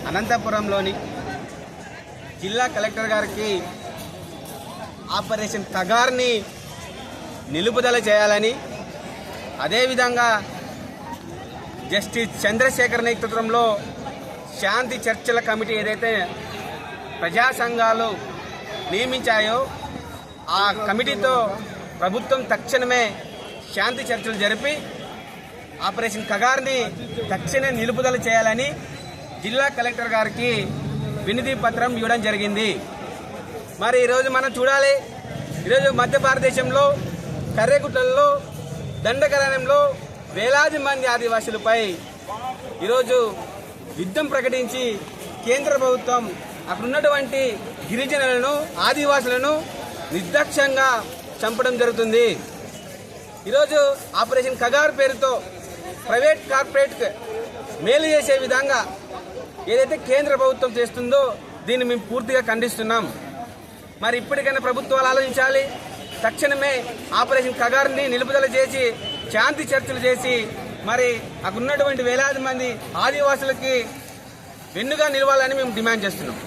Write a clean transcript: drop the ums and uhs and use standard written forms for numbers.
అనంతపురంలోని జిల్లా కలెక్టర్ గారికి ఆపరేషన్ కగార్ని నిలుపుదల చేయాలని, అదేవిధంగా జస్టిస్ చంద్రశేఖర్ నేతృత్వంలో శాంతి చర్చల కమిటీ ఏదైతే ప్రజా సంఘాలు నియమించాయో ఆ కమిటీతో ప్రభుత్వం తక్షణమే శాంతి చర్చలు జరిపి ఆపరేషన్ కగార్ని తక్షణమే నిలుపుదల చేయాలని జిల్లా కలెక్టర్ గారికి వినతి పత్రం ఇవ్వడం జరిగింది. మరి ఈరోజు మనం చూడాలి, ఈరోజు మధ్య భారతదేశంలో కర్రెగుట్టల్లో దండకారణ్యంలో వేలాది మంది ఆదివాసులపై ఈరోజు యుద్ధం ప్రకటించి కేంద్ర ప్రభుత్వం అక్కడ ఉన్నటువంటి గిరిజనులను ఆదివాసులను నిర్దాక్ష్యంగా చంపడం జరుగుతుంది. ఈరోజు ఆపరేషన్ కగార్ పేరుతో ప్రైవేట్ కార్పొరేట్ మేలు చేసే విధంగా ఏదైతే కేంద్ర ప్రభుత్వం చేస్తుందో దీన్ని మేము పూర్తిగా ఖండిస్తున్నాం. మరి ఇప్పటికైనా ప్రభుత్వాలు ఆలోచించాలి, తక్షణమే ఆపరేషన్ కగార్ని నిలుపుదల చేసి శాంతి చర్చలు చేసి మరి అక్కడ ఉన్నటువంటి వేలాది మంది ఆదివాసులకి వెన్నుగా నిలవాలని మేము డిమాండ్ చేస్తున్నాం.